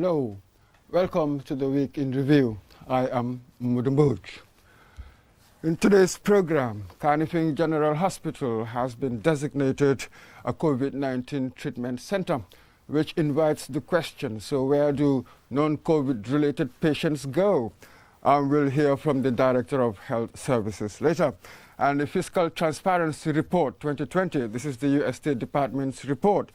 Hello, welcome to the Week in Review. I am Mudumbuj. In today's program, Kanifing General Hospital has been designated a COVID-19 treatment center, which invites the question, so where do non-COVID related patients go? We'll hear from the Director of Health Services later. And the Fiscal Transparency Report 2020, this is the U.S. State Department's report,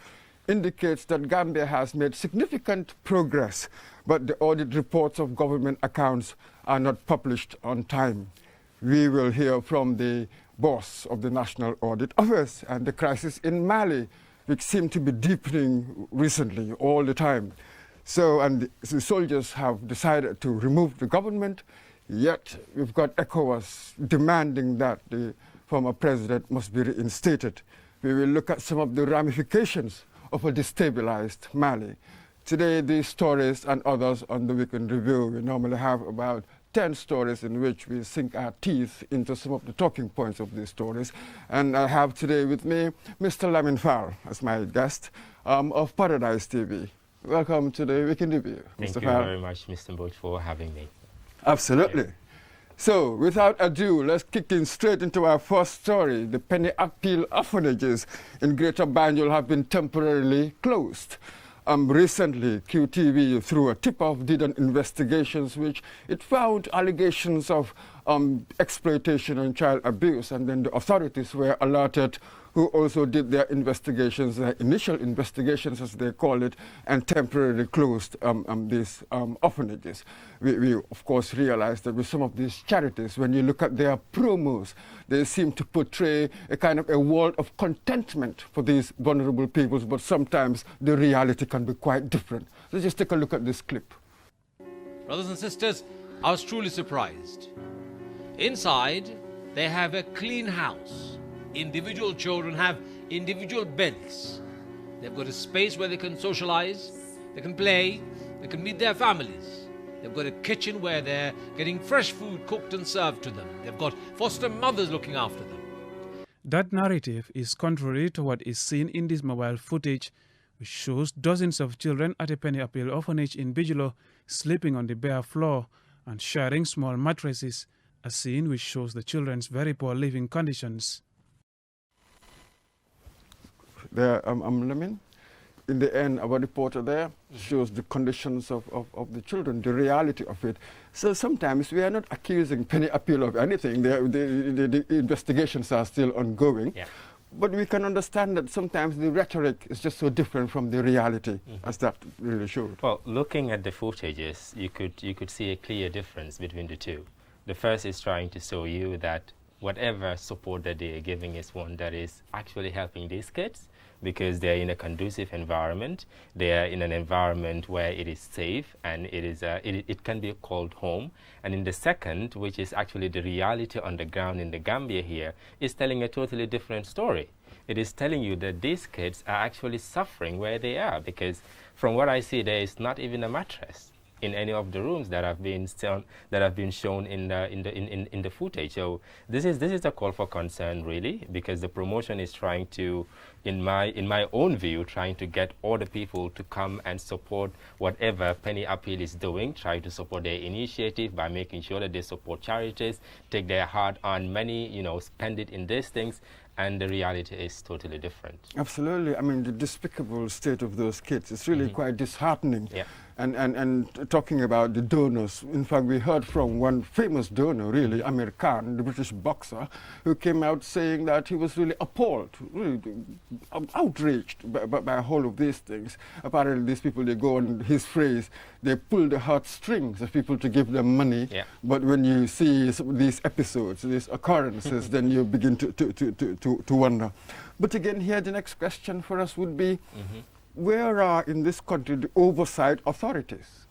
indicates that Gambia has made significant progress, but the audit reports of government accounts are not published on time. We will hear from the boss of the National Audit Office and the crisis in Mali, which seemed to be deepening recently all the time. And the soldiers have decided to remove the government, yet we've got ECOWAS demanding that the former president must be reinstated. We will look at some of the ramifications of a destabilized Mali. Today, these stories and others on the Weekend Review, we normally have about 10 stories in which we sink our teeth into some of the talking points of these stories. And I have today with me Mr. Lamin Fall as my guest of Paradise TV. Welcome to the Weekend Review, Mr. Thank you Fall. very much, Mr. Boch, for having me. Absolutely. So, without ado, let's kick in straight into our first story. The Penny Appeal orphanages in Greater Banjul have been temporarily closed. Recently, QTV, through a tip-off, did an investigation which it found allegations of exploitation and child abuse, and then the authorities were alerted, who also did their investigations, their initial investigations as they call it, and temporarily closed these orphanages. We of course realized that with some of these charities, when you look at their promos, they seem to portray a kind of a world of contentment for these vulnerable peoples, but sometimes the reality can be quite different. Let's just take a look at this clip. Brothers and sisters, I was truly surprised. Inside, they have a clean house. Individual children have individual beds. They've got a space where they can socialize, they can play, they can meet their families. They've got a kitchen where they're getting fresh food cooked and served to them. They've got foster mothers looking after them. That narrative is contrary to what is seen in this mobile footage, which shows dozens of children at a Penny Appeal orphanage in Bigelow sleeping on the bare floor and sharing small mattresses, a scene which shows the children's very poor living conditions. There, Lamin, in the end, our reporter there shows the conditions of the children, the reality of it. So sometimes we are not accusing Penny Appeal of anything. The investigations are still ongoing. Yeah. But we can understand that sometimes the rhetoric is just so different from the reality, as that really showed. Well, looking at the footages, you could see a clear difference between the two. The first is trying to show you that whatever support that they are giving is one that is actually helping these kids, because they're in a conducive environment. They are in an environment where it is safe and it can be called home. And in the second, which is actually the reality on the ground in the Gambia here, is telling a totally different story. It is telling you that these kids are actually suffering where they are, because from what I see, there is not even a mattress in any of the rooms that have been shown in the footage. So this is a call for concern, really, because the promotion is trying to, in my own view, trying to get all the people to come and support whatever Penny Appeal is doing, try to support their initiative by making sure that they support charities, take their hard-earned money, spend it in these things. And the reality is totally different. Absolutely. I mean, the despicable state of those kids is really quite disheartening. Yeah. And talking about the donors, in fact, we heard from one famous donor, really, Amir Khan, the British boxer, who came out saying that he was really appalled, really outraged by a whole of these things. Apparently, these people, they go on his phrase, they pull the heartstrings of people to give them money. Yeah. But when you see some of these episodes, these occurrences, then you begin to wonder. But again, here the next question for us would be, where are in this country the oversight authorities?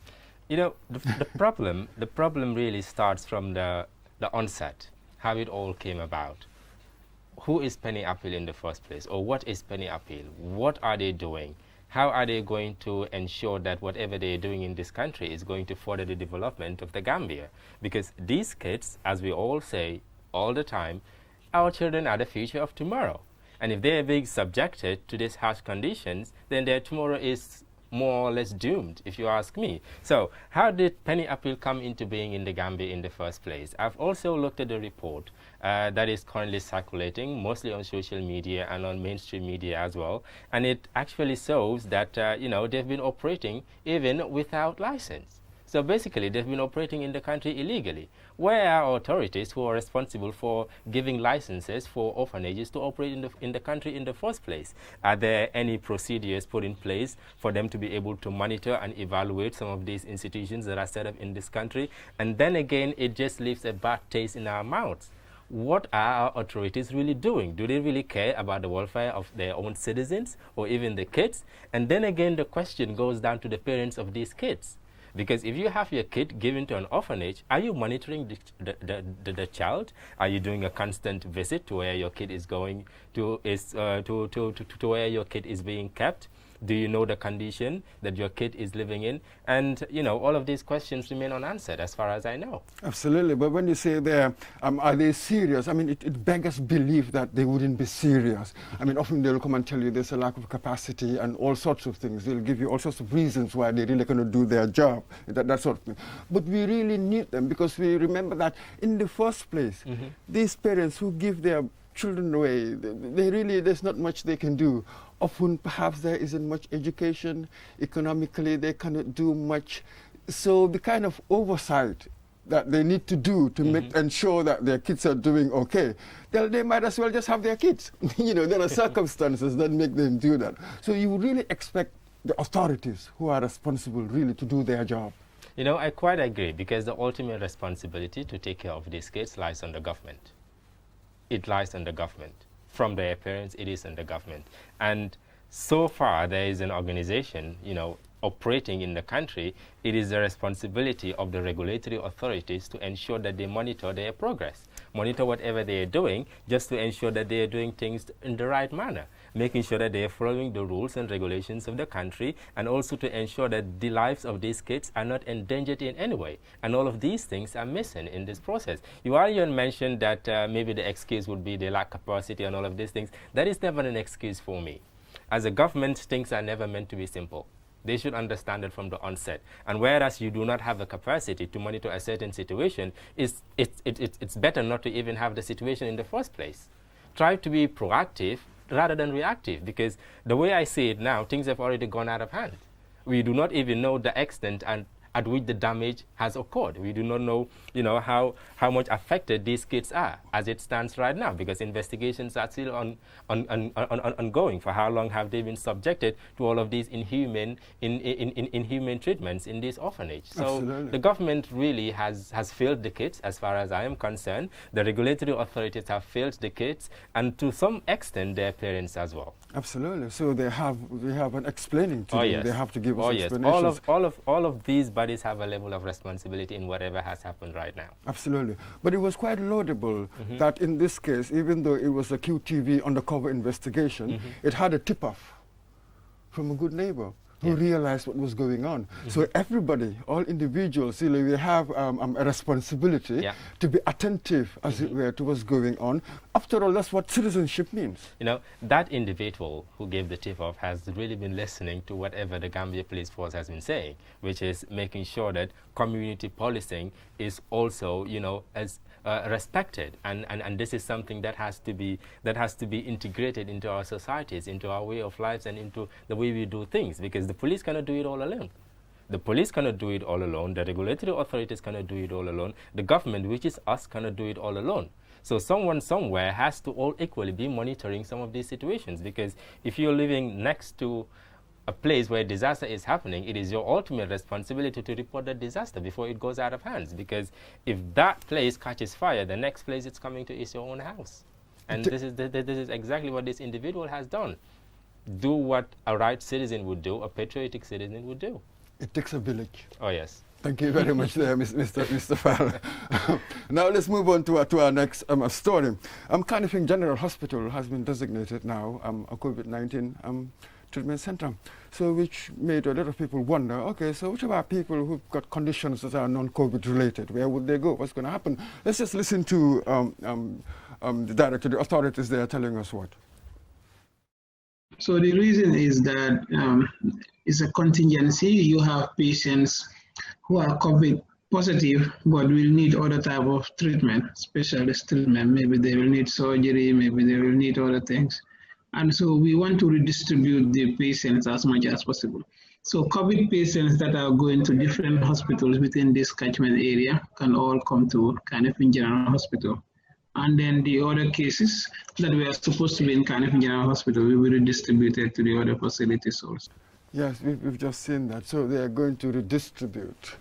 The problem really starts from the onset, how it all came about. Who is Penny Appeal in the first place, or what is Penny Appeal? What are they doing? How are they going to ensure that whatever they are doing in this country is going to further the development of the Gambia? Because these kids, as we all say all the time, our children are the future of tomorrow. And if they are being subjected to these harsh conditions, then their tomorrow is more or less doomed, if you ask me. So how did penny appeal come into being in the Gambia in the first place? I've also looked at the report that is currently circulating, mostly on social media and on mainstream media as well, and it actually shows that they've been operating even without license. So basically, they've been operating in the country illegally. Where are authorities who are responsible for giving licenses for orphanages to operate in the country in the first place? Are there any procedures put in place for them to be able to monitor and evaluate some of these institutions that are set up in this country? And then again, it just leaves a bad taste in our mouths. What are our authorities really doing? Do they really care about the welfare of their own citizens or even the kids? And then again, the question goes down to the parents of these kids. Because if you have your kid given to an orphanage, are you monitoring the child? Are you doing a constant visit to where your kid is going to where your kid is being kept? Do you know the condition that your kid is living in? And, all of these questions remain unanswered as far as I know. Absolutely. But when you say there, are they serious? I mean, it beggars belief that they wouldn't be serious. I mean, often they'll come and tell you there's a lack of capacity and all sorts of things. They'll give you all sorts of reasons why they're really going to do their job, that sort of thing. But we really need them because we remember that in the first place, these parents who give their children away, there's not much they can do. Often, perhaps there isn't much education. Economically, they cannot do much. So the kind of oversight that they need to do to ensure that their kids are doing okay, they might as well just have their kids. There are circumstances that make them do that. So you really expect the authorities who are responsible really to do their job. I quite agree, because the ultimate responsibility to take care of these kids lies on the government. It lies on the government. From their parents, it is on the government. And so far, there is an organization, operating in the country. It is the responsibility of the regulatory authorities to ensure that they monitor their progress, monitor whatever they are doing, just to ensure that they are doing things in the right manner, making sure that they are following the rules and regulations of the country, and also to ensure that the lives of these kids are not endangered in any way. And all of these things are missing in this process. You earlier mentioned that maybe the excuse would be they lack capacity and all of these things. That is never an excuse for me. As a government, things are never meant to be simple. They should understand it from the onset. And whereas you do not have the capacity to monitor a certain situation, it's better not to even have the situation in the first place. Try to be proactive rather than reactive, because the way I see it now, things have already gone out of hand. We do not even know the extent and at which the damage has occurred. We do not know, how much affected these kids are as it stands right now, because investigations are still ongoing. For how long have they been subjected to all of these inhumane treatments in this orphanage? So Absolutely. The government really has failed the kids, as far as I am concerned. The regulatory authorities have failed the kids, and to some extent their parents as well. Absolutely. So they have an explaining to do. Yes. They have to give us yes. explanations. All of these bodies have a level of responsibility in whatever has happened right now. Absolutely. But it was quite laudable that in this case, even though it was a QTV undercover investigation, it had a tip-off from a good neighbor who realized what was going on. So everybody, all individuals, we have a responsibility to be attentive, as it were, to what's going on. After all, that's what citizenship means. That individual who gave the tip-off has really been listening to whatever the Gambia Police Force has been saying, which is making sure that community policing is also, as respected, and this is something that has to be integrated into our societies, into our way of lives, and into the way we do things, because the police cannot do it all alone. The police cannot do it all alone. The regulatory authorities cannot do it all alone. The government, which is us, cannot do it all alone. So someone somewhere has to all equally be monitoring some of these situations, because if you're living next to a place where disaster is happening, it is your ultimate responsibility to report the disaster before it goes out of hands, because if that place catches fire, the next place it's coming to is your own house. And this is exactly what this individual has done. Do what a right citizen would do, a patriotic citizen would do. It takes a village. Oh, yes. Thank you very much there, Mr. Farrell. Now let's move on to our next story. Carnifing General Hospital has been designated now a COVID-19 treatment center, so which made a lot of people wonder, okay, so what about people who've got conditions that are non-COVID related? Where would they go? What's going to happen? Let's just listen to the director, the authorities there telling us what. So the reason is that it's a contingency. You have patients who are COVID positive but will need other type of treatment, specialist treatment. Maybe they will need surgery, maybe they will need other things. And so we want to redistribute the patients as much as possible. So COVID patients that are going to different hospitals within this catchment area can all come to Carnifing General Hospital. And then the other cases that were supposed to be in Carnifing General Hospital will be redistributed to the other facilities also. Yes, we've just seen that. So they are going to redistribute,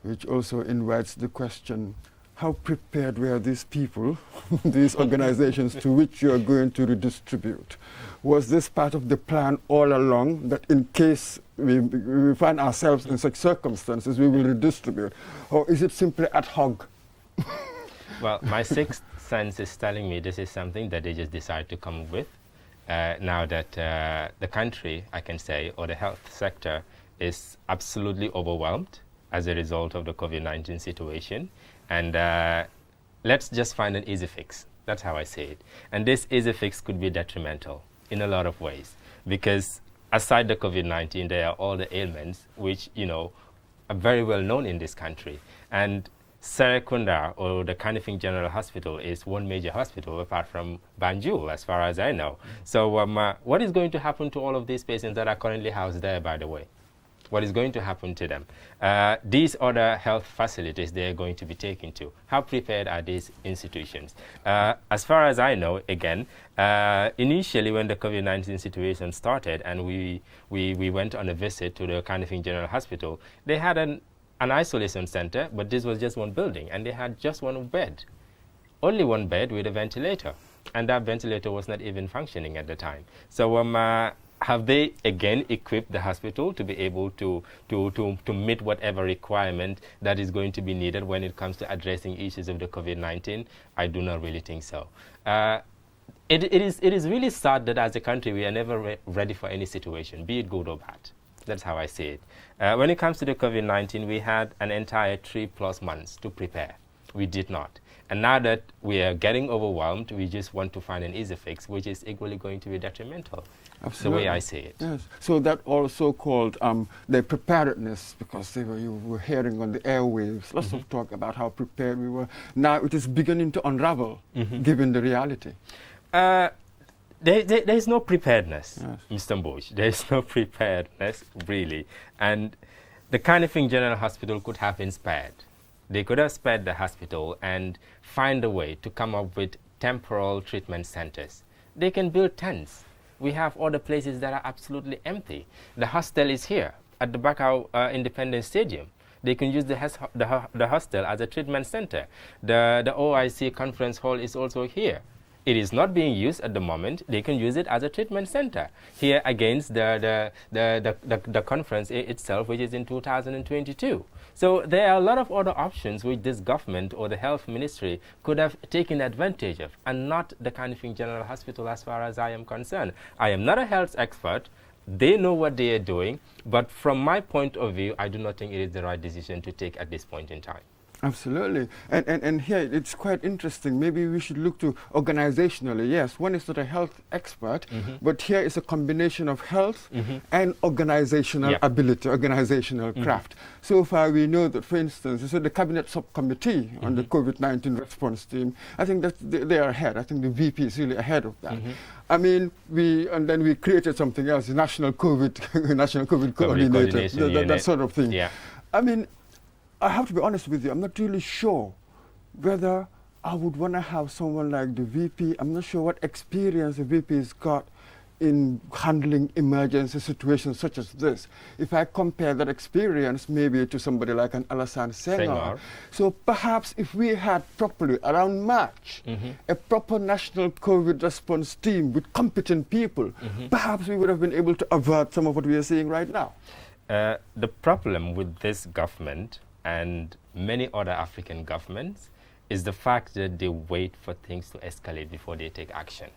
which also invites the question, how prepared were these people, these organizations to which you are going to redistribute? Was this part of the plan all along, that in case we find ourselves in such circumstances, we will redistribute? Or is it simply ad hoc? Well, my sixth sense is telling me this is something that they just decide to come up with. Now that the country, I can say, or the health sector is absolutely overwhelmed as a result of the COVID-19 situation. And let's just find an easy fix. That's how I say it. And this easy fix could be detrimental in a lot of ways, because aside the COVID-19, there are all the ailments which, you know, are very well known in this country. And Serekunda, or the Carnifing General Hospital, is one major hospital apart from Banjul, as far as I know. So what is going to happen to all of these patients that are currently housed there, by the way? What is going to happen to them? These other health facilities they are going to be taken to. How prepared are these institutions? As far as I know, again, initially when the COVID-19 situation started and we went on a visit to the Carnifing General Hospital, they had an isolation center, but this was just one building, and they had just one bed. Only one bed with a ventilator, and that ventilator was not even functioning at the time. So have they again equipped the hospital to be able to meet whatever requirement that is going to be needed when it comes to addressing issues of the COVID-19? I do not really think so. It is really sad that as a country we are never ready for any situation, be it good or bad. That's how I see it. When it comes to the COVID-19, we had an entire 3+ months to prepare. We did not. And now that we are getting overwhelmed, we just want to find an easy fix, which is equally going to be detrimental. Absolutely. The way I see it. Yes. So that also called the preparedness, because you were hearing on the airwaves, lots of talk about how prepared we were. Now it is beginning to unravel, given the reality. There is no preparedness, yes. Mr. Bush. There is no preparedness, really. And the Carnifing General Hospital could have been spared. They could have spared the hospital and find a way to come up with temporal treatment centers. They can build tents. We have other places that are absolutely empty. The hostel is here at the Bakau Independence Stadium. They can use the hostel as a treatment center. The OIC conference hall is also here. It is not being used at the moment. They can use it as a treatment center. Here against the conference itself, which is in 2022. So there are a lot of other options which this government or the health ministry could have taken advantage of, and not the Carnifing General Hospital as far as I am concerned. I am not a health expert. They know what they are doing, but from my point of view, I do not think it is the right decision to take at this point in time. Absolutely. And here it's quite interesting. Maybe we should look to organizationally. Yes, one is not a health expert, but here is a combination of health and organizational ability, organizational craft. So far we know that, for instance, so the Cabinet Subcommittee on the COVID-19 response team, I think that they are ahead. I think the VP is really ahead of that. I mean, then we created something else, the National COVID Coordinator, that sort of thing. Yeah. I mean, I have to be honest with you, I'm not really sure whether I would want to have someone like the VP. I'm not sure what experience the VP has got in handling emergency situations such as this. If I compare that experience maybe to somebody like an Alassane Senghor. So perhaps if we had properly, around March, a proper national COVID response team with competent people, perhaps we would have been able to avert some of what we are seeing right now. The problem with this government and many other African governments is the fact that they wait for things to escalate before they take action.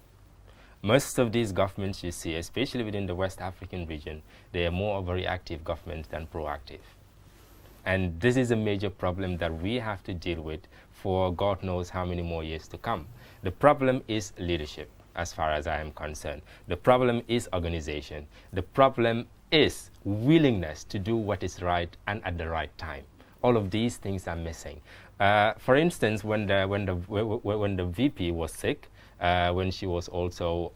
Most of these governments you see, especially within the West African region, they are more of a reactive government than proactive. And this is a major problem that we have to deal with for God knows how many more years to come. The problem is leadership. as far as I am concerned. The problem is organization. The problem is willingness to do what is right and at the right time. All of these things are missing. For instance, when the VP was sick, when she was also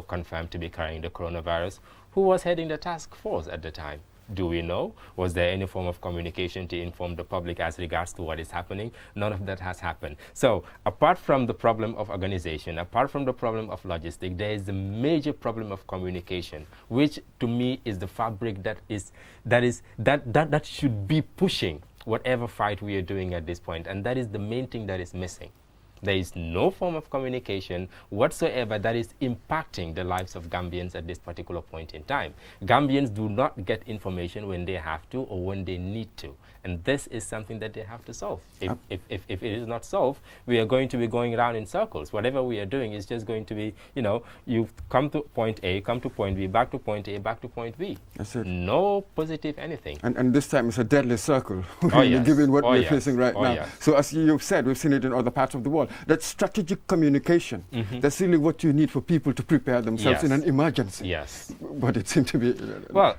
confirmed to be carrying the coronavirus, who was heading the task force at the time? Do we know? Was there any form of communication to inform the public as regards to what is happening? None of that has happened. So apart from the problem of organization, apart from the problem of logistics, there is a major problem of communication, which to me is the fabric that should be pushing whatever fight we are doing at this point. And that is the main thing that is missing. There is no form of communication whatsoever that is impacting the lives of Gambians at this particular point in time. Gambians do not get information when they have to or when they need to. And this is something that they have to solve. If it is not solved, we are going to be going around in circles. Whatever we are doing is just going to be, you come to point A, come to point B, back to point A, back to point B. That's it. No positive anything. And this time it's a deadly circle, Oh, yes. given what Oh, we're yes. facing right Oh, now. yes. So as you've said, we've seen it in other parts of the world. That strategic communication, that's really what you need for people to prepare themselves in Yes. an emergency. Yes. But it seemed to be... Well,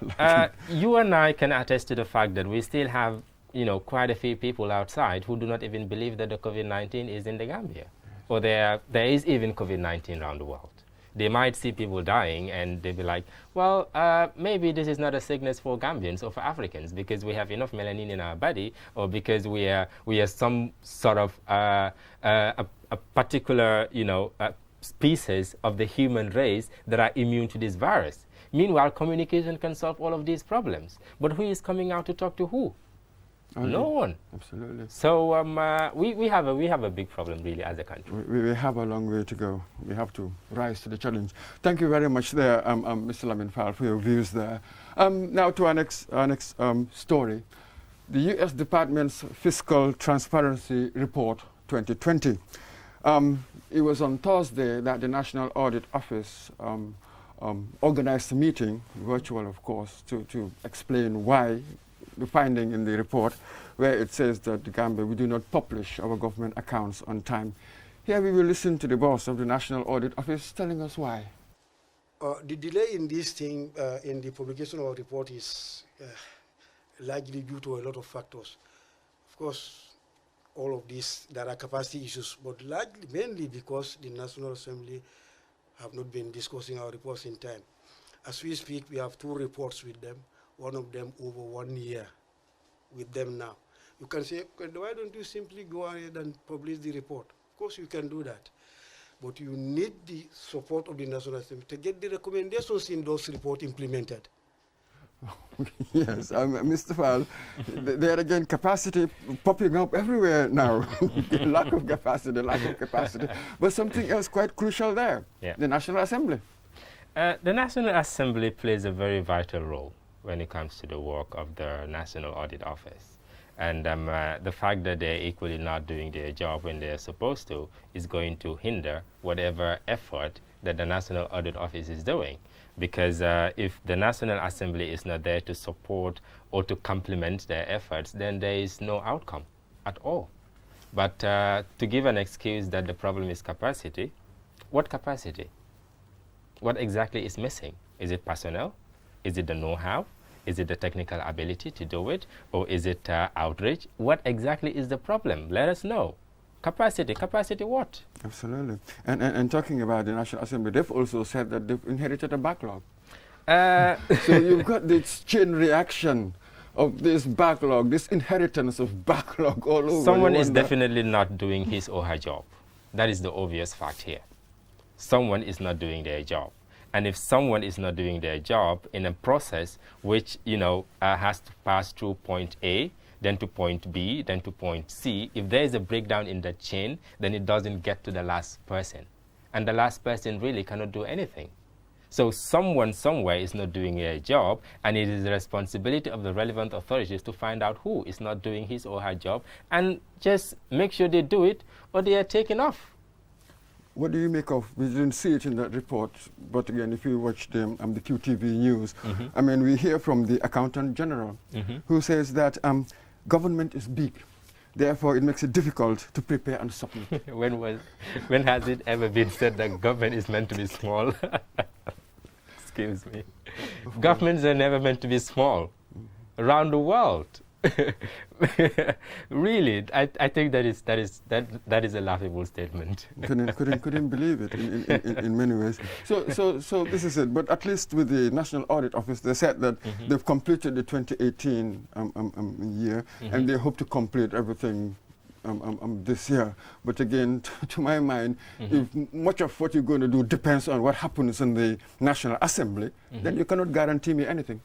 you and I can attest to the fact that we still have, quite a few people outside who do not even believe that the COVID-19 is in the Gambia, or there is even COVID-19 around the world. They might see people dying and they'll be like, well, maybe this is not a sickness for Gambians or for Africans because we have enough melanin in our body, or because we are some sort of a particular, species of the human race that are immune to this virus. Meanwhile, communication can solve all of these problems. But who is coming out to talk to who? No one. Absolutely. So we have a big problem really as a country. We have a long way to go. We have to rise to the challenge. Thank you very much there, Mr. Lamin Fall, for your views there. Now to our next story. The U.S. Department's Fiscal Transparency Report 2020. It was on Thursday that the National Audit Office organized a meeting, virtual of course, to explain why the finding in the report where it says that the Gambia, we do not publish our government accounts on time. Here we will listen to the boss of the National Audit Office telling us why. The delay in this thing, in the publication of our report is largely due to a lot of factors. Of course, all of these, there are capacity issues, but largely, mainly because the National Assembly have not been discussing our reports in time. As we speak, we have 2 reports with them, one of them over 1 year with them now. You can say, why don't you simply go ahead and publish the report? Of course you can do that. But you need the support of the National Assembly to get the recommendations in those reports implemented. Yes, Mr. Fall, there again, capacity popping up everywhere now. lack of capacity. But something else quite crucial there, the National Assembly. The National Assembly plays a very vital role when it comes to the work of the National Audit Office. And the fact that they're equally not doing their job when they're supposed to is going to hinder whatever effort that the National Audit Office is doing. Because if the National Assembly is not there to support or to complement their efforts, then there is no outcome at all. But to give an excuse that the problem is capacity, what capacity? What exactly is missing? Is it personnel? Is it the know-how? Is it the technical ability to do it? Or is it outreach? What exactly is the problem? Let us know. Capacity what? Absolutely. And talking about the National Assembly, they've also said that they've inherited a backlog. So you've got this chain reaction of this backlog, this inheritance of backlog all over. Someone is definitely not doing his or her job. That is the obvious fact here. Someone is not doing their job. And if someone is not doing their job in a process which, has to pass through point A, then to point B, then to point C, if there is a breakdown in the chain, then it doesn't get to the last person. And the last person really cannot do anything. So someone somewhere is not doing their job, and it is the responsibility of the relevant authorities to find out who is not doing his or her job and just make sure they do it or they are taken off. What do you make of, we didn't see it in that report, but again, if you watch the QTV news, I mean, we hear from the Accountant General who says that government is big. Therefore, it makes it difficult to prepare and submit. When has it ever been said that government is meant to be small? Excuse me. Governments are never meant to be small around the world. Really, I think that is a laughable statement. couldn't believe it in many ways. So this is it. But at least with the National Audit Office, they said that they've completed the 2018 year, and they hope to complete everything this year. But again, to my mind, if much of what you're going to do depends on what happens in the National Assembly, then you cannot guarantee me anything.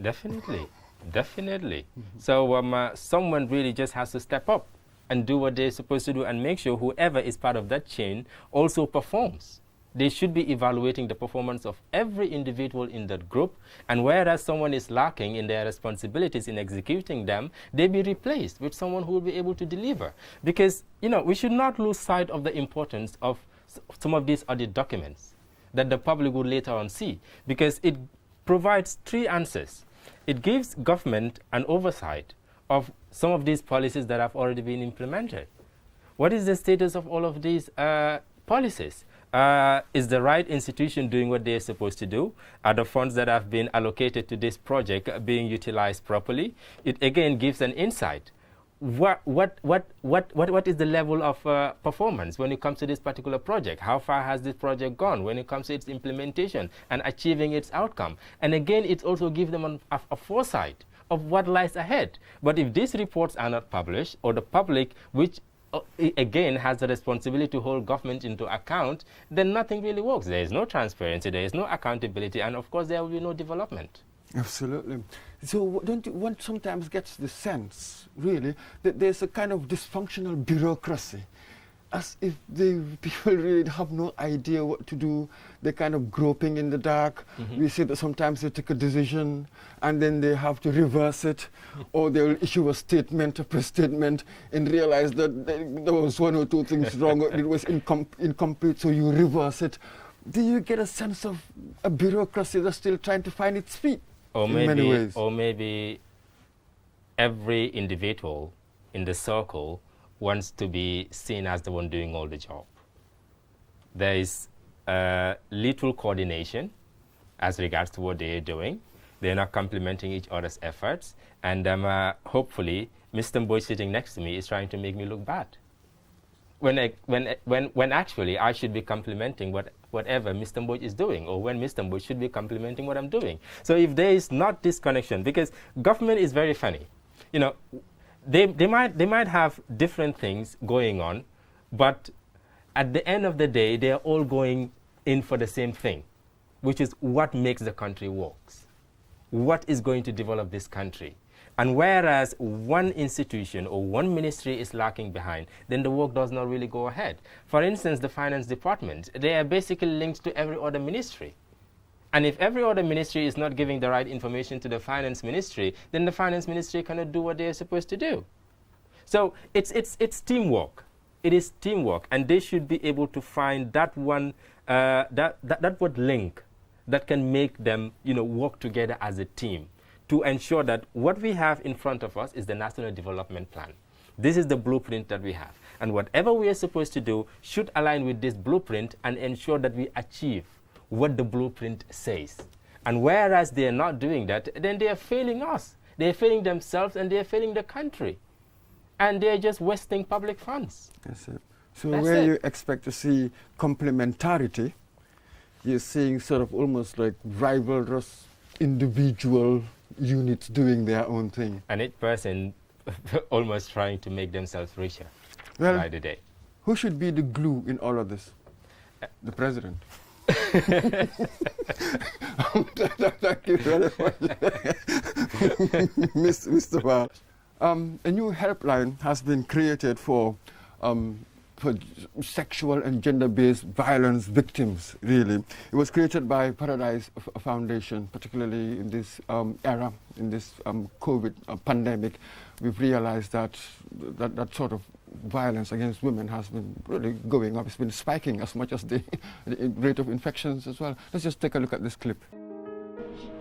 Definitely. So someone really just has to step up and do what they're supposed to do and make sure whoever is part of that chain also performs. They should be evaluating the performance of every individual in that group, and whereas someone is lacking in their responsibilities in executing them, they be replaced with someone who will be able to deliver. Because, we should not lose sight of the importance of some of these audit documents that the public will later on see, because it provides three answers. It gives government an oversight of some of these policies that have already been implemented. What is the status of all of these policies? Is the right institution doing what they're supposed to do? Are the funds that have been allocated to this project being utilized properly? It again gives an insight. What is the level of performance when it comes to this particular project? How far has this project gone when it comes to its implementation and achieving its outcome? And again, it also gives them a foresight of what lies ahead. But if these reports are not published, or the public, which again has the responsibility to hold government into account, then nothing really works. There is no transparency, there is no accountability, and of course there will be no development. Absolutely. So don't you one sometimes gets the sense, really, that there's a kind of dysfunctional bureaucracy, as if the people really have no idea what to do. They're kind of groping in the dark. We see that sometimes they take a decision and then they have to reverse it, or they'll issue a statement, a press statement, and realize that there was one or two things wrong, or it was incomplete, so you reverse it. Do you get a sense of a bureaucracy that's still trying to find its feet? Or in many ways. Or maybe every individual in the circle wants to be seen as the one doing all the job. There is little coordination as regards to what they are doing. They're not complementing each other's efforts. And hopefully, Mr. Boy sitting next to me is trying to make me look bad. When actually I should be complimenting whatever Mr. Boy is doing, or when Mr. Boy should be complimenting what I'm doing. So if there is not this connection, because government is very funny. They might have different things going on, but at the end of the day, they are all going in for the same thing, which is what makes the country works. What is going to develop this country? And whereas one institution or one ministry is lacking behind, then the work does not really go ahead. For instance, the finance department, they are basically linked to every other ministry. And if every other ministry is not giving the right information to the finance ministry, then the finance ministry cannot do what they are supposed to do. So it's teamwork. It is teamwork, and they should be able to find that one that link that can make them work together as a team, to ensure that what we have in front of us is the National Development Plan. This is the blueprint that we have. And whatever we are supposed to do should align with this blueprint and ensure that we achieve what the blueprint says. And whereas they are not doing that, then they are failing us. They are failing themselves, and they are failing the country. And they are just wasting public funds. That's it. So where you expect to see complementarity, you're seeing sort of almost like rivalrous individual units doing their own thing. And each person almost trying to make themselves richer by the day. Who should be the glue in all of this? The president. Thank you very much, Mr. Bar. A new helpline has been created for sexual and gender-based violence victims, really. It was created by Paradise Foundation, particularly in this era, in this COVID pandemic. We've realized that sort of violence against women has been really going up. It's been spiking as much as the rate of infections as well. Let's just take a look at this clip.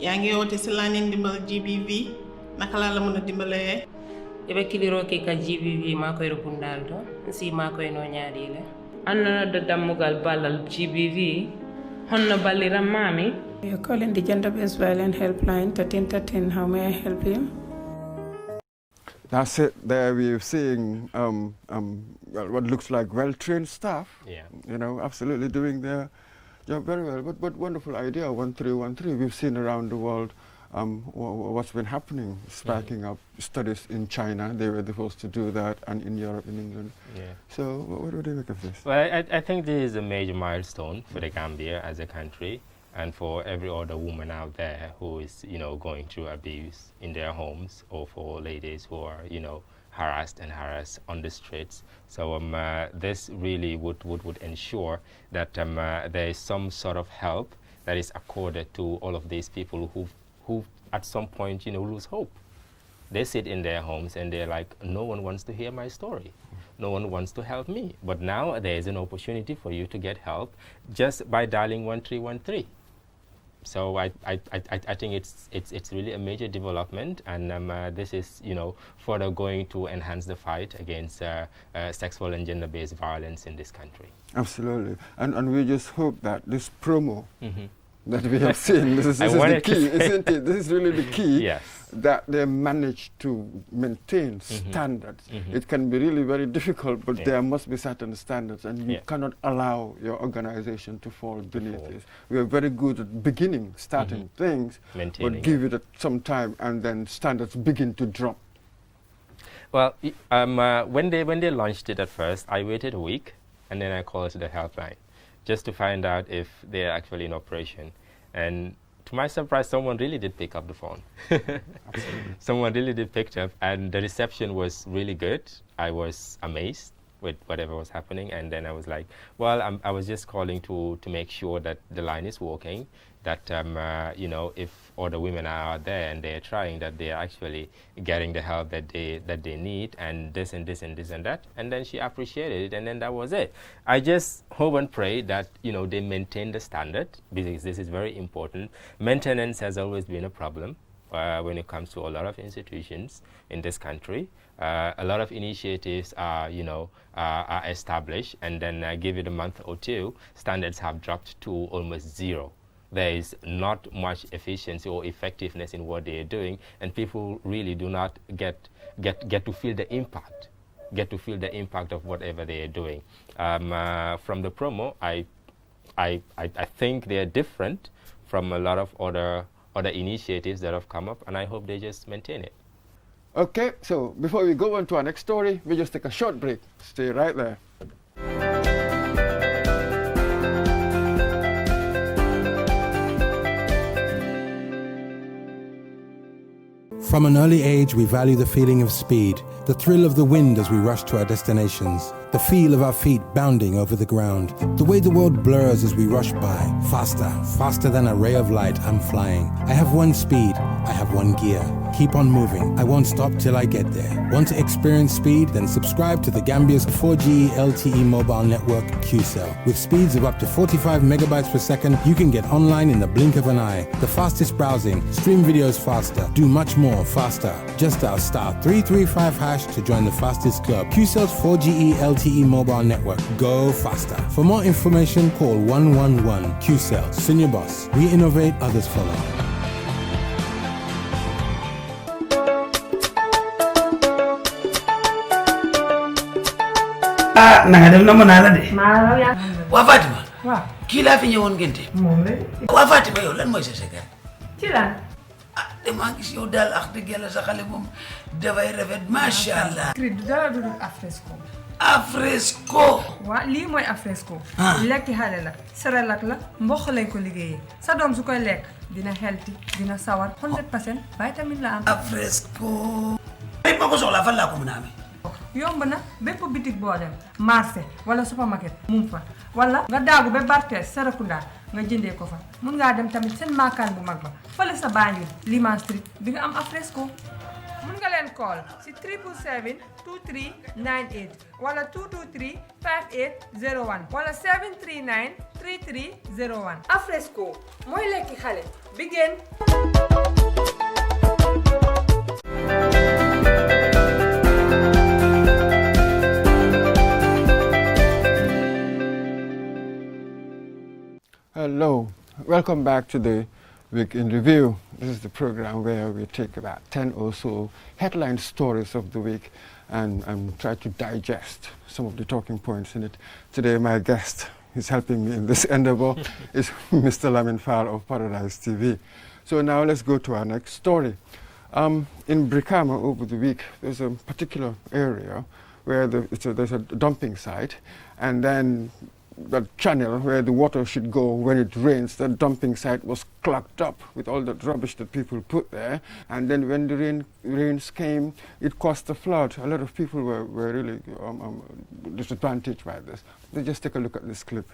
yaa ngi woote si Landing Dimbal GBV naka laa la mën a dimbalee. ebe kiliro ke ka GBV mako ero pundalto si mako eno nyaadile anna da damugal balal GBV honno balira mami. You're calling the gender-based violence helpline 1313. How may I help you? That's it. There we're seeing what looks like well-trained staff. Yeah. You know, absolutely doing their job very well. But wonderful idea, 1313. We've seen around the world what's been happening, sparking up studies in China. They were the first to do that, and in Europe, in England. Yeah. So what do you make of this? Well, I think this is a major milestone for the Gambia as a country, and for every other woman out there who is, going through abuse in their homes, or for ladies who are, harassed on the streets. So this really would ensure that there is some sort of help that is accorded to all of these people who at some point, lose hope. They sit in their homes and they're like, no one wants to hear my story. No one wants to help me. But now there is an opportunity for you to get help just by dialing 1313. So I think it's really a major development, and this is further going to enhance the fight against sexual and gender-based violence in this country. Absolutely, and we just hope that this promo that we have seen, this is the key, isn't it? This is really the key. Yes. That they manage to maintain standards. It can be really very difficult, but there must be certain standards, and you cannot allow your organization to fall beneath this. We are very good at beginning, starting things, but give it some time, and then standards begin to drop. Well, when they launched it at first, I waited a week, and then I called the helpline, just to find out if they're actually in operation. And to my surprise, someone really did pick up the phone. Someone really did pick up, and the reception was really good. I was amazed with whatever was happening, and then I was like, well, I was just calling to make sure that the line is working, that if other women are out there and they're trying, that they're actually getting the help that they need, and this and this and this and that. And then she appreciated it, and then that was it. I just hope and pray that they maintain the standard, because this is very important. Maintenance has always been a problem when it comes to a lot of institutions in this country. A lot of initiatives are established, and then give it a month or two, standards have dropped to almost zero. There is not much efficiency or effectiveness in what they are doing, and people really do not get to feel the impact, of whatever they are doing. From the promo, I think they are different from a lot of other initiatives that have come up, and I hope they just maintain it. Okay, so before we go on to our next story, we just take a short break. Stay right there. From an early age, we value the feeling of speed, the thrill of the wind as we rush to our destinations, the feel of our feet bounding over the ground, the way the world blurs as we rush by. Faster, faster than a ray of light, I'm flying. I have one speed, I have one gear. Keep on moving, I won't stop till I get there. Want to experience speed? Then subscribe to the Gambia's 4G LTE mobile network, QCell. With speeds of up to 45 megabytes per second, you can get online in the blink of an eye. The fastest browsing, stream videos faster, do much more faster. Just dial *335# to join the fastest club. QCell's 4G LTE mobile network. Go faster. For more information, call 111. QCell, Senior Boss. We innovate, others follow. Nanga dem namu nala de. Maro ya. Wa Fatima. Wa. Ki la fi ñewon ngente. Mom la. Wa Fatima yow lan moy sa secret? Ci lan. Dama gis yow dal ak deug yalla sa xale mom dafay rafet masha Allah. Cri du dara du afresco. Afresco. Wa li moy afresco. Lekki xale la. Serelak la, mbox lañ ko liggéeyee. Sa doom su koy lekk dina healthy, dina sawar 100% vitamine la am. Afresco. Ay mako soxla fan la ko mëna amé. Yomb na bépp bitik boo dem marché wala supermarket mu fa wala nga daagu ba Barthès Serekunda nga jëndee ko fa mun ngaa dem tamit seen maakaan bu mag ba fële sa Banjul Liman Street bi nga am afresco mun nga leen call si 777 2398 wala 223 5801 wala 739 3301 afresco mooy lekki xale bi gën Hello, welcome back to the Week in Review. This is the program where we take about 10 or so headline stories of the week and try to digest some of the talking points in it. Today my guest who's helping me in this endeavor is Mr. Lamin Fall of Paradise TV. So now let's go to our next story. In Brikama over the week, there's a particular area where there's a dumping site, and then the channel where the water should go when it rains, the dumping site was clogged up with all the rubbish that people put there. And then when the rains came, it caused a flood. A lot of people were really disadvantaged by this. Let's just take a look at this clip.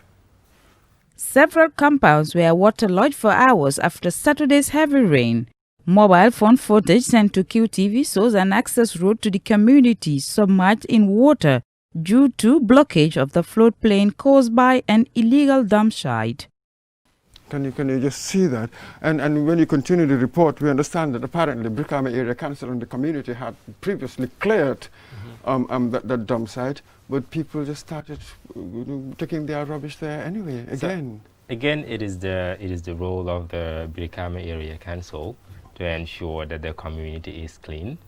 Several compounds were waterlogged for hours after Saturday's heavy rain. Mobile phone footage sent to QTV shows an access road to the community submerged in water due to blockage of the floodplain caused by an illegal dump site. Can you just see that? And when you continue the report, we understand that apparently Brikama Area Council and the community had previously cleared that dump site, but people just started taking their rubbish there anyway, again. So, again, it is the role of the Brikama Area Council to ensure that the community is clean,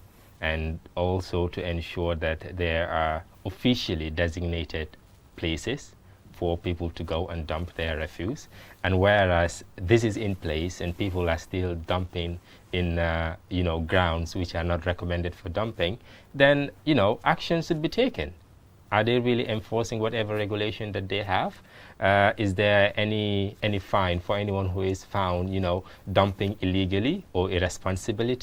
and also to ensure that there are officially designated places for people to go and dump their refuse. And whereas this is in place and people are still dumping in grounds which are not recommended for dumping, then action should be taken. Are they really enforcing whatever regulation that they have? Is there any fine for anyone who is found, dumping illegally or irresponsibly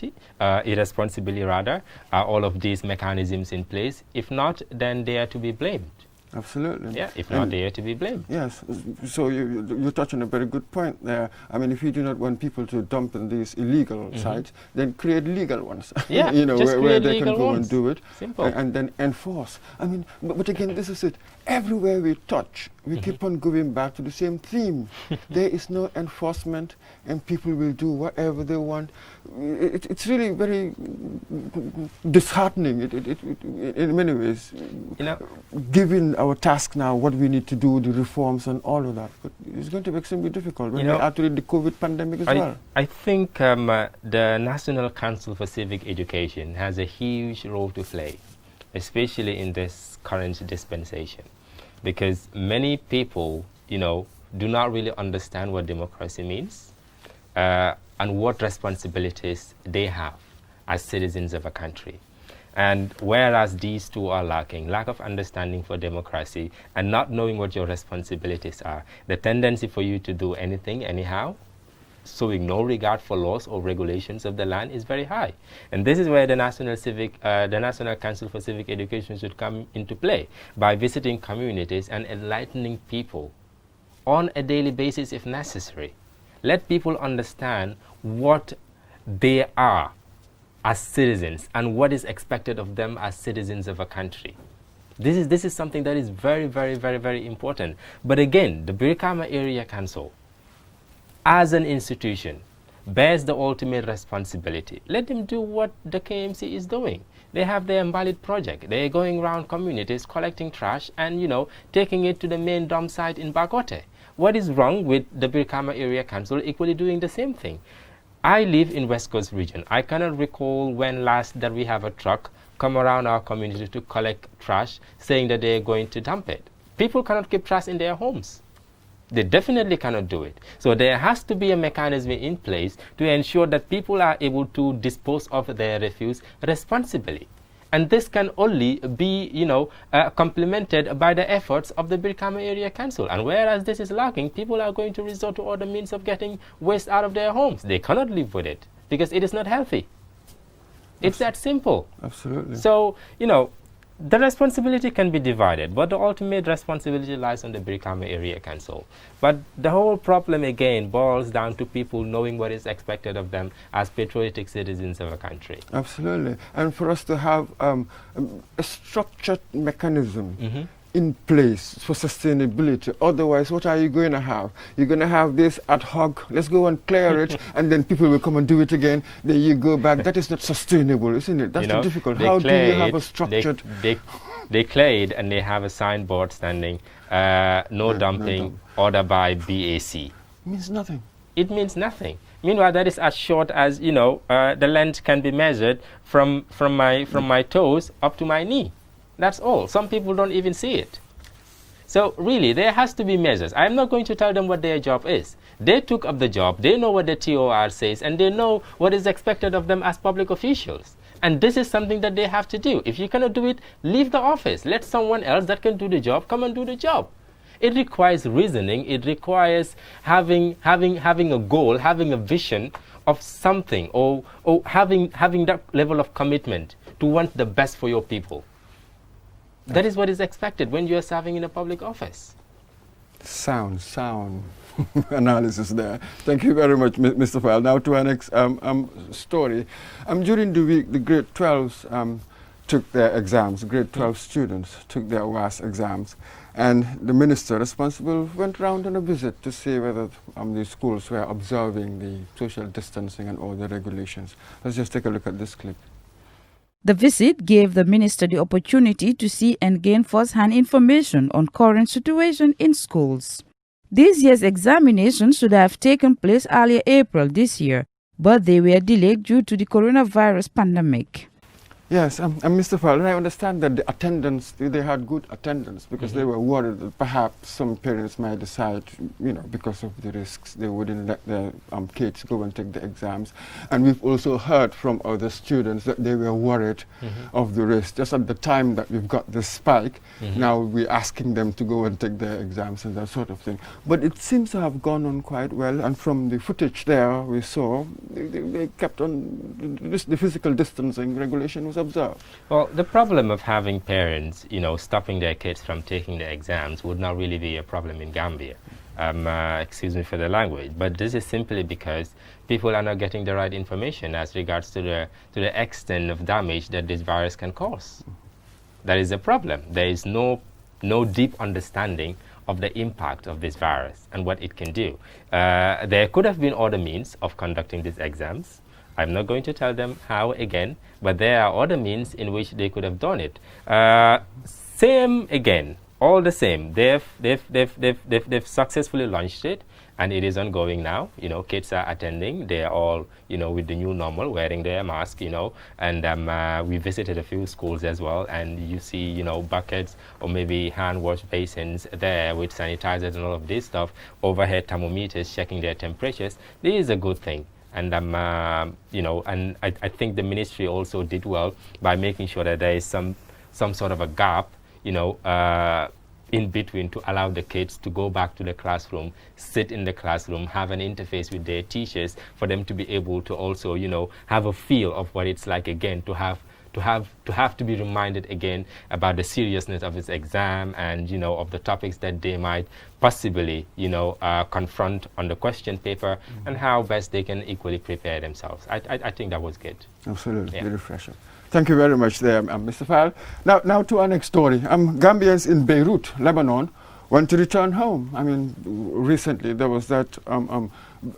rather? Are all of these mechanisms in place? If not, then they are to be blamed. Absolutely. Yeah, if not, they are to be blamed. Yes, so you touch on a very good point there. I mean, if you do not want people to dump in these illegal sites, then create legal ones. Yeah, where they can go and do it. Simple. And then enforce. I mean, but again, this is it. Everywhere we touch, we keep on going back to the same theme. There is no enforcement, and people will do whatever they want. It's really very disheartening. In many ways, given our task now, what we need to do, the reforms and all of that, but it's going to be extremely difficult when we are through the COVID pandemic as well. I think the National Council for Civic Education has a huge role to play, especially in this current dispensation, because many people, do not really understand what democracy means and what responsibilities they have as citizens of a country. And whereas these two are lacking, lack of understanding for democracy and not knowing what your responsibilities are, the tendency for you to do anything anyhow, showing no regard for laws or regulations of the land, is very high. And this is where the National Council for Civic Education should come into play, by visiting communities and enlightening people on a daily basis if necessary. Let people understand what they are as citizens and what is expected of them as citizens of a country. This is something that is very, very, very, very important. But again, the Brikama Area Council, as an institution, bears the ultimate responsibility. Let them do what the KMC is doing. They have their Mbalit project. They're going around communities collecting trash and, taking it to the main dump site in Bagote. What is wrong with the Brikama Area Council equally doing the same thing? I live in West Coast region. I cannot recall when last that we have a truck come around our community to collect trash, saying that they're going to dump it. People cannot keep trash in their homes. They definitely cannot do it. So there has to be a mechanism in place to ensure that people are able to dispose of their refuse responsibly. And this can only be, complemented by the efforts of the Brikama Area Council. And whereas this is lacking, people are going to resort to other means of getting waste out of their homes. They cannot live with it because it is not healthy. It's that simple. Absolutely. So, the responsibility can be divided, but the ultimate responsibility lies on the Brikama Area Council. But the whole problem again boils down to people knowing what is expected of them as patriotic citizens of a country. Absolutely. And for us to have a structured mechanism in place for sustainability. Otherwise, what are you going to have? You're going to have this ad hoc, let's go and clear it, and then people will come and do it again. Then you go back. That is not sustainable, isn't it? That's difficult. How do you have a structured... They clear it and they have a signboard standing, no dumping, order by BAC. Means nothing. It means nothing. Meanwhile, that is as short as, the length can be measured from my toes up to my knee. That's all. Some people don't even see it. So really, there has to be measures. I'm not going to tell them what their job is. They took up the job. They know what the TOR says, and they know what is expected of them as public officials. And this is something that they have to do. If you cannot do it, leave the office. Let someone else that can do the job come and do the job. It requires reasoning. It requires having a goal, having a vision of something, or having that level of commitment to want the best for your people. That is what is expected when you are serving in a public office. Sound analysis there. Thank you very much, Mr. File. Now to our next story. During the week, the grade 12s took their exams. Grade 12 students took their WAS exams. And the minister responsible went round on a visit to see whether the schools were observing the social distancing and all the regulations. Let's just take a look at this clip. The visit gave the minister the opportunity to see and gain first-hand information on current situation in schools. This year's examinations should have taken place earlier April this year, but they were delayed due to the coronavirus pandemic. Yes, and Mr. Fowler, I understand that the attendance, they had good attendance because they were worried that perhaps some parents might decide, because of the risks, they wouldn't let their kids go and take the exams. And we've also heard from other students that they were worried of the risk. Just at the time that we've got this spike, now we're asking them to go and take their exams and that sort of thing. But it seems to have gone on quite well, and from the footage there we saw, they kept on, the physical distancing regulation was observed. Well, the problem of having parents, stopping their kids from taking the exams would not really be a problem in Gambia. Excuse me for the language, but this is simply because people are not getting the right information as regards to the extent of damage that this virus can cause. That is a problem. There is no deep understanding of the impact of this virus and what it can do. There could have been other means of conducting these exams. I'm not going to tell them how again, but there are other means in which they could have done it. Same again, all the same. They've successfully launched it, and it is ongoing now. Kids are attending. They are all, with the new normal, wearing their mask. And we visited a few schools as well, and you see, buckets or maybe hand wash basins there with sanitizers and all of this stuff. Overhead thermometers checking their temperatures. This is a good thing. And and I think the ministry also did well by making sure that there is some sort of a gap, in between to allow the kids to go back to the classroom, sit in the classroom, have an interface with their teachers, for them to be able to also, have a feel of what it's like again to have to be reminded again about the seriousness of his exam and of the topics that they might possibly confront on the question paper and how best they can equally prepare themselves. I think that was good. Absolutely, very refreshing. Thank you very much there, Mr. Fal. Now to our next story. Gambians in Beirut, Lebanon, want to return home. Recently there was that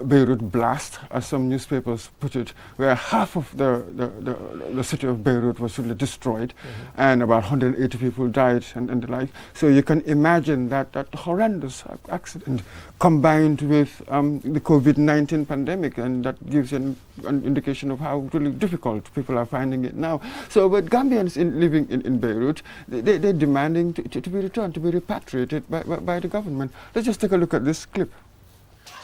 Beirut blast, as some newspapers put it, where half of the city of Beirut was really destroyed, and about 180 people died and the like. So you can imagine that horrendous accident combined with the COVID-19 pandemic, and that gives an indication of how really difficult people are finding it now. So but Gambians living in Beirut, they're demanding to be returned, to be repatriated by the government. Let's just take a look at this clip.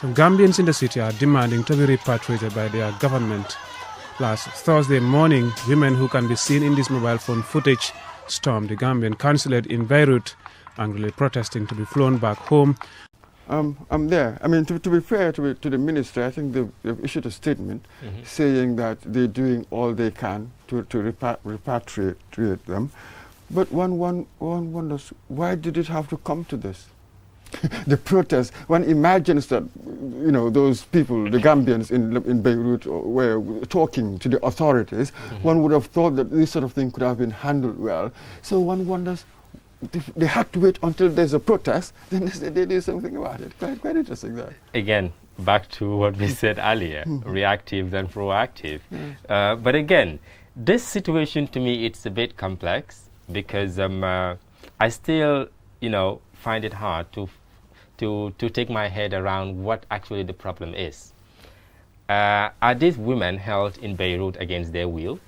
Some Gambians in the city are demanding to be repatriated by their government. Last Thursday morning, women who can be seen in this mobile phone footage stormed the Gambian consulate in Beirut, angrily protesting to be flown back home. I'm there. To be fair to the minister, I think they've issued a statement saying that they're doing all they can to repatriate them. But one wonders, why did it have to come to this? The protest, one imagines that, those people, the Gambians in Beirut, were talking to the authorities. One would have thought that this sort of thing could have been handled well. So one wonders, if they had to wait until there's a protest, then they do something about it. Quite interesting there. Again, back to what we said earlier, reactive than proactive. But again, this situation to me, it's a bit complex because I still, find it hard to to take my head around what actually the problem is. Are these women held in Beirut against their will?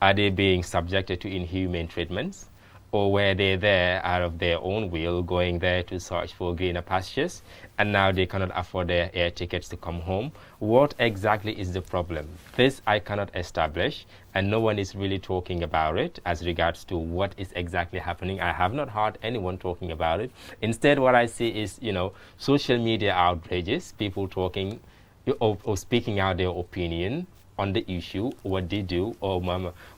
Are they being subjected to inhumane treatments? Or were they there out of their own will, going there to search for greener pastures, and now they cannot afford their air tickets to come home? What exactly is the problem? This I cannot establish, and no one is really talking about it as regards to what is exactly happening. I have not heard anyone talking about it. Instead, what I see is, social media outrages, people talking or speaking out their opinion on the issue, what they do, or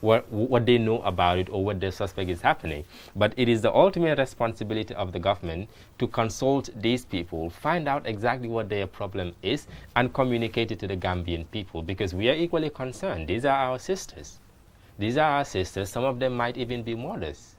what they know about it, or what they suspect is happening. But it is the ultimate responsibility of the government to consult these people, find out exactly what their problem is, and communicate it to the Gambian people, because we are equally concerned. These are our sisters. These are our sisters. Some of them might even be mothers.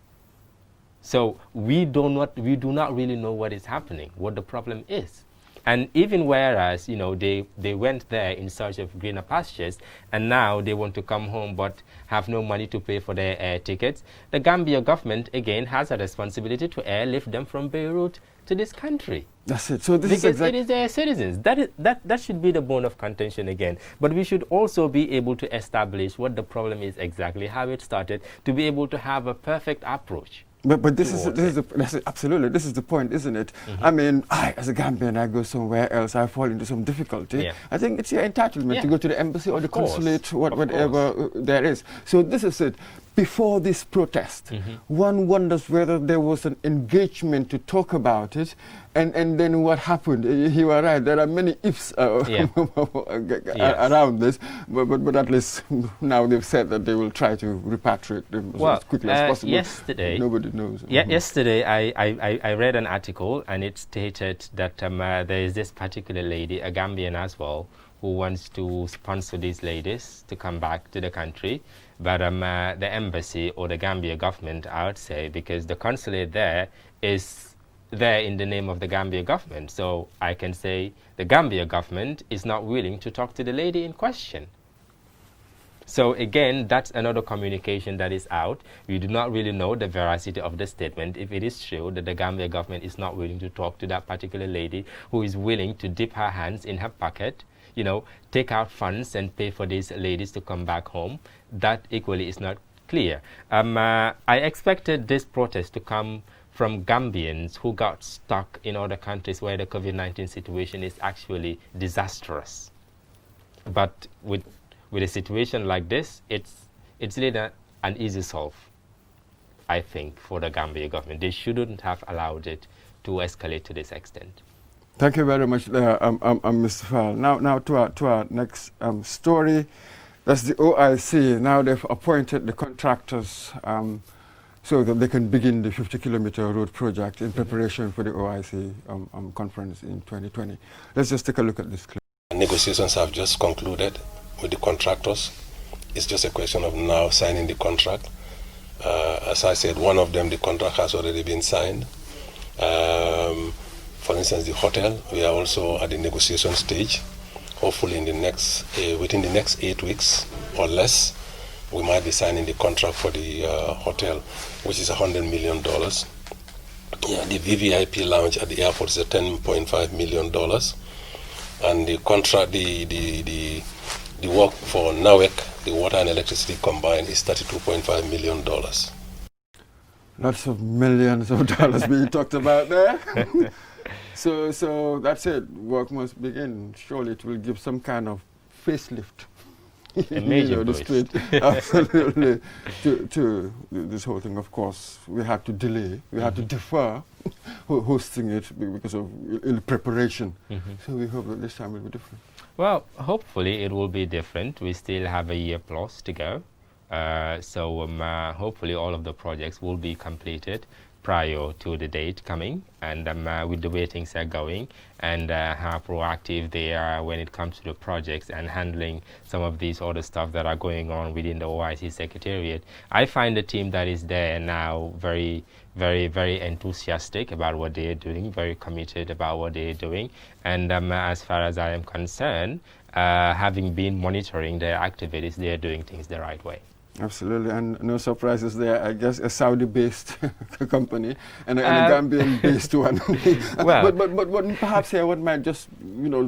So we do not really know what is happening, what the problem is. And even whereas, they went there in search of greener pastures, and now they want to come home but have no money to pay for their air tickets, the Gambia government, again, has a responsibility to airlift them from Beirut to this country. That's it. So this because it is their citizens. That should be the bone of contention again. But we should also be able to establish what the problem is exactly, how it started, to be able to have a perfect approach. But this is absolutely, this is the point, isn't it? I mean, as a Gambian, I go somewhere else, I fall into some difficulty. Yeah. I think it's your entitlement to go to the embassy or the consulate, whatever there is. So this is it. Before this protest, one wonders whether there was an engagement to talk about it, and then what happened. You are right, there are many ifs around this, but at least now they've said that they will try to repatriate them as quickly as possible. Yesterday, nobody knows. Yesterday I read an article, and it stated that there is this particular lady, a Gambian as well, who wants to sponsor these ladies to come back to the country. But the embassy or the Gambia government, I would say, because the consulate there is there in the name of the Gambia government. So I can say the Gambia government is not willing to talk to the lady in question. So again, that's another communication that is out. We do not really know the veracity of the statement, if it is true that the Gambia government is not willing to talk to that particular lady who is willing to dip her hands in her pocket, take out funds and pay for these ladies to come back home. That equally is not clear. I expected this protest to come from Gambians who got stuck in other countries where the COVID-19 situation is actually disastrous. But with a situation like this, it's really an easy solve, I think, for the Gambia government. They shouldn't have allowed it to escalate to this extent. Thank you very much, Mr. Fall. Now to our next story. That's the OIC. Now they've appointed the contractors so that they can begin the 50-kilometer road project in preparation for the OIC conference in 2020. Let's just take a look at this clip. Negotiations have just concluded with the contractors. It's just a question of now signing the contract. As I said, one of them, the contract has already been signed. For instance, the hotel, we are also at the negotiation stage. Hopefully within the next 8 weeks or less, we might be signing the contract for the hotel, which is $100 million. Yeah, the VVIP lounge at the airport is at $10.5 million. And the contract, the work for NAWEC, the water and electricity combined, is $32.5 million. Lots of millions of dollars being talked about there. So that's it. Work must begin. Surely it will give some kind of facelift. A major the street. Absolutely. To this whole thing, of course, we had to delay. We had to defer hosting it because of ill preparation. So we hope that this time will be different. Well, hopefully it will be different. We still have a year plus to go. So hopefully all of the projects will be completed prior to the date coming, and with the way things are going, and how proactive they are when it comes to the projects and handling some of these other stuff that are going on within the OIC Secretariat. I find the team that is there now very, very, very enthusiastic about what they are doing, very committed about what they are doing, and as far as I am concerned, having been monitoring their activities, they are doing things the right way. Absolutely, and no surprises there. I guess a Saudi-based company and a Gambian-based one. Well, but perhaps here one might just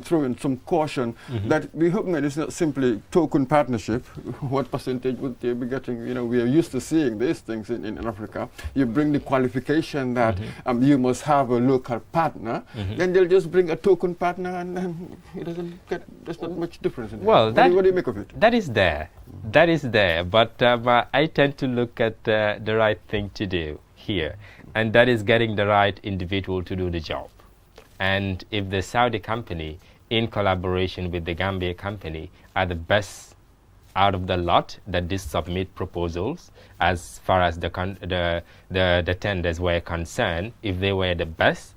throw in some caution that the HookNet is not simply token partnership. What percentage would they be getting? We are used to seeing these things in Africa. You bring the qualification that you must have a local partner, then they'll just bring a token partner, and then there's not much difference in it. Well, what do you make of it? That is there. That is there, but I tend to look at the right thing to do here, and that is getting the right individual to do the job. And if the Saudi company, in collaboration with the Gambia company, are the best out of the lot that did submit proposals, as far as the tenders were concerned, if they were the best,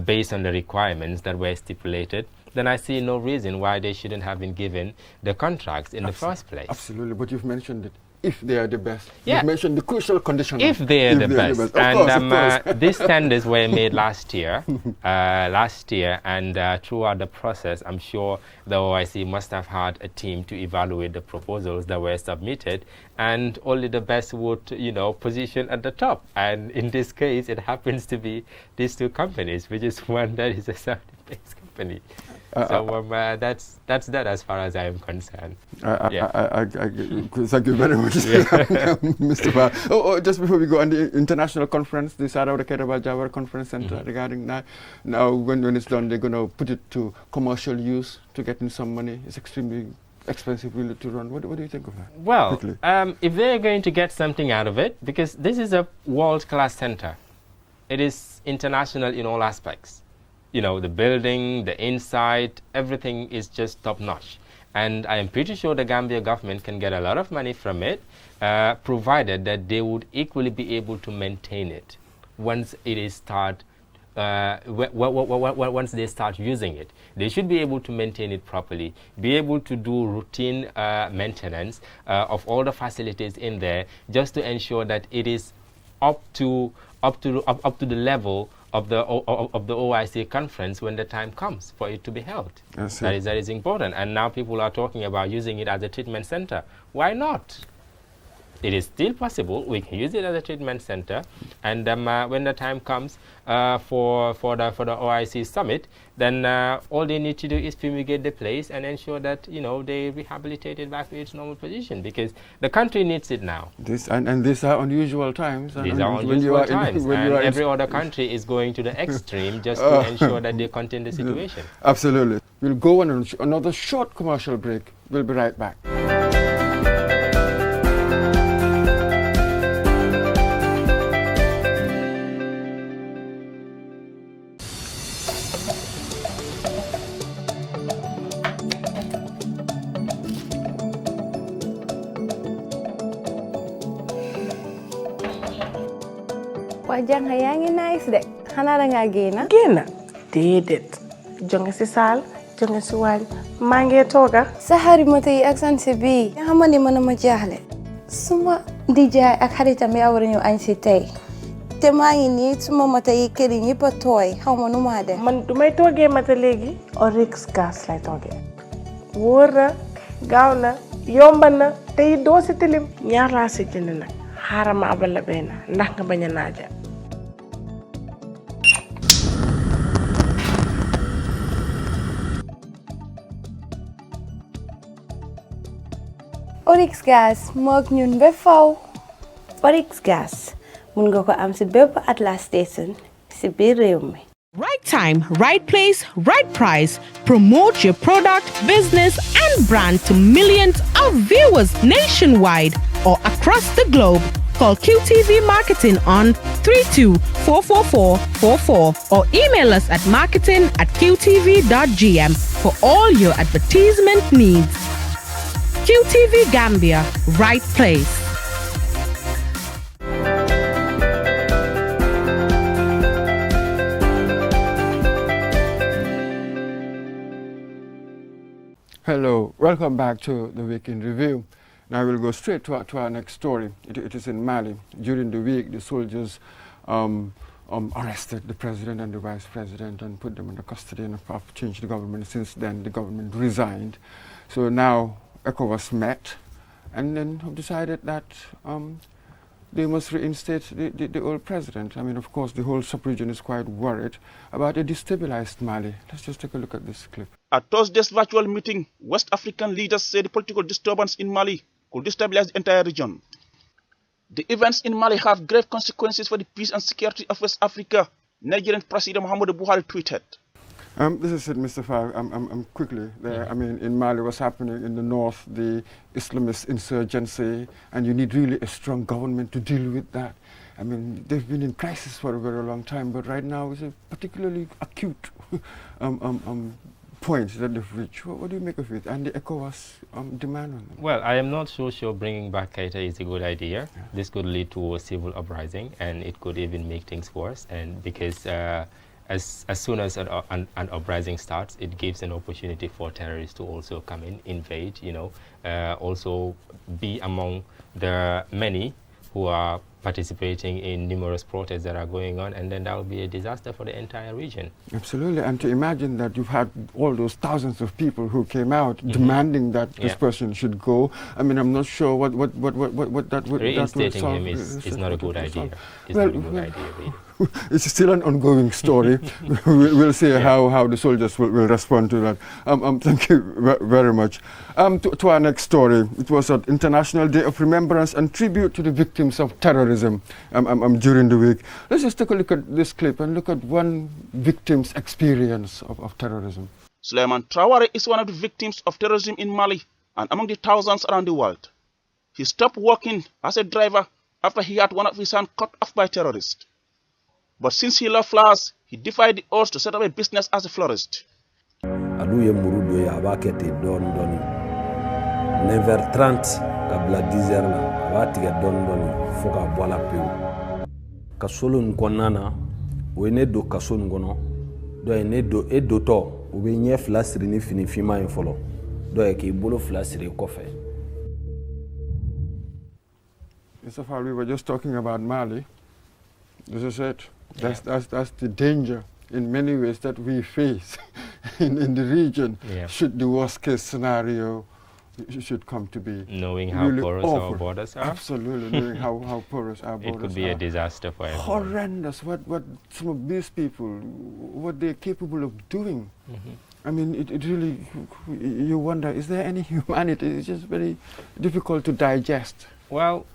based on the requirements that were stipulated, then I see no reason why they shouldn't have been given the contracts in the first place. Absolutely, but you've mentioned it. If they are the best. Yeah. You've mentioned the crucial condition. If they are the best. Of And these tenders were made last year, and throughout the process, I'm sure the OIC must have had a team to evaluate the proposals that were submitted, and only the best would, position at the top. And in this case, it happens to be these two companies, which is one that is a Saudi-based company. So that's that as far as I am concerned. Thank you very much, Mr. Ba. Just before we go on the international conference, the Sarawak Jawara Conference Center, regarding that. Now, when it's done, they're going to put it to commercial use to get in some money. It's extremely expensive really to run. What do you think of that? Well, if they're going to get something out of it, because this is a world-class center. It is international in all aspects. The building, the inside, everything is just top-notch. And I am pretty sure the Gambia government can get a lot of money from it, provided that they would equally be able to maintain it once it is once they start using it. They should be able to maintain it properly, be able to do routine maintenance of all the facilities in there, just to ensure that it is up to the level of the OIC conference when the time comes for it to be held. That is important. And now people are talking about using it as a treatment center. Why not? It is still possible. We can use it as a treatment center, and when the time comes for the OIC summit, then all they need to do is fumigate the place and ensure that they rehabilitate it back to its normal position, because the country needs it now. These are unusual times. These are unusual times, and every other country is going to the extreme just to ensure that they contain the situation. Absolutely. We'll go on another short commercial break. We'll be right back. Jangha yaa ngi nice de xanaa da ngaa génn déedéet jonge si saal jonge si waañ maa ngi tooga sa xarimata yi ak sanse bii nga xam ne man ma jaaxle suma ndijaay ak xaritam yaa war a ñëw añ si tey te maa ngi nii suma mata yi kër yi ñëpp a tooy xaw ma nu maa def man du may toogee mata léegi Oryx gas lay toogee wóor na gaaw na yomba na te doo si tilim ñaar laa si jënd nag xaaral ma abal la benn ndax nga bañ a naaja Oryx gas moog ñun ba faw. Oryx gas mun nga ko am si bépp Atlas station si biir réew mi. Right time, right place, right price. Promote your product, business, and brand to millions of viewers nationwide or across the globe. Call QTV Marketing on 32-44444 or email us at marketing@qtv.gm for all your advertisement needs. QTV Gambia, right place. Hello, welcome back to the Week in Review. Now we'll go straight to our next story. It is in Mali. During the week, the soldiers arrested the president and the vice president and put them under custody and have changed the government. Since then, the government resigned. So now ECOWAS met and then have decided that they must reinstate the old president. I mean, of course, the whole sub-region is quite worried about a destabilized Mali. Let's just take a look at this clip. At Thursday's virtual meeting, West African leaders said the political disturbance in Mali could destabilize the entire region. The events in Mali have grave consequences for the peace and security of West Africa, Nigerian President Muhammadu Buhari tweeted. This is it, Mr. Fag. I'm quickly there. I mean, in Mali, what's happening in the north, the Islamist insurgency, and you need really a strong government to deal with that. I mean, they've been in crisis for a very long time, but right now it's a particularly acute point that they've reached. What do you make of it? And the ECOWAS demand on them? Well, I am not so sure bringing back Keita is a good idea. Yeah. This could lead to a civil uprising, and it could even make things worse. And because as soon as an uprising starts, it gives an opportunity for terrorists to also come in, invade, also be among the many who are participating in numerous protests that are going on, and then that will be a disaster for the entire region. Absolutely, and to imagine that you've had all those thousands of people who came out demanding that this person should go. I mean, I'm not sure what that would Reinstating solve. him is not a good idea. It's not a good idea, really. It's still an ongoing story. We'll see how the soldiers will respond to that. Thank you very much. To our next story, it was an International Day of Remembrance and Tribute to the Victims of Terrorism during the week. Let's just take a look at this clip and look at one victim's experience of terrorism. Suleiman Traore is one of the victims of terrorism in Mali and among the thousands around the world. He stopped working as a driver after he had one of his hands cut off by terrorists. But since he loved flowers, he defied the odds to set up a business as a florist. Aduye murudo ya abakete doni 9h30 kabla 10h la abati ga doni foka bola peu kasolo nkonana wene do kasolo ngono do ene do edoto ube nye flasiri ni fini fima infolo do e ke bolo flasiri kofe. Mr. Fall, we were just talking about Mali. This is it. That's the danger in many ways that we face in the region. Yeah. Should the worst case scenario should come to be. Knowing how really porous awful. Our borders are. Absolutely, knowing how porous our borders are. It could be a disaster for everyone. Horrendous. What some of these people, what they're capable of doing. I mean, it really, you wonder, is there any humanity? It's just very difficult to digest. Well,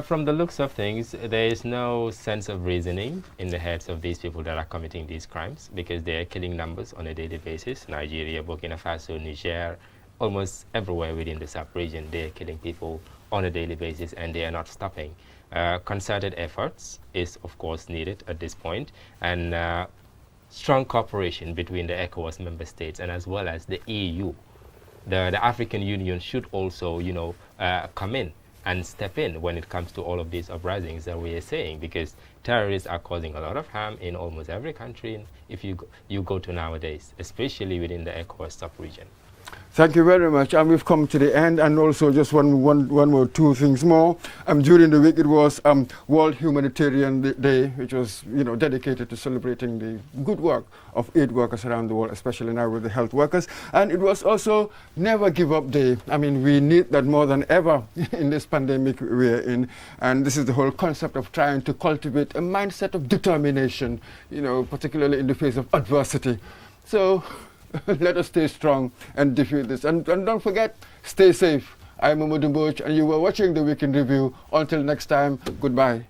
from the looks of things, there is no sense of reasoning in the heads of these people that are committing these crimes, because they are killing numbers on a daily basis. Nigeria, Burkina Faso, Niger, almost everywhere within the sub-region, they are killing people on a daily basis, and they are not stopping. Concerted efforts is, of course, needed at this point, and strong cooperation between the ECOWAS member states and as well as the EU. The African Union should also, come in and step in when it comes to all of these uprisings that we are saying, because terrorists are causing a lot of harm in almost every country if you go to nowadays, especially within the ECOWAS sub-region. Thank you very much. And we've come to the end, and also just one more, two things more. During the week, it was World Humanitarian Day, which was dedicated to celebrating the good work of aid workers around the world, especially now with the health workers. And it was also Never Give Up Day. I mean, we need that more than ever in this pandemic we're in. And this is the whole concept of trying to cultivate a mindset of determination, particularly in the face of adversity. So let us stay strong and defeat this. And don't forget, stay safe. I'm Mudumboj, and you were watching the Week in Review. Until next time, goodbye.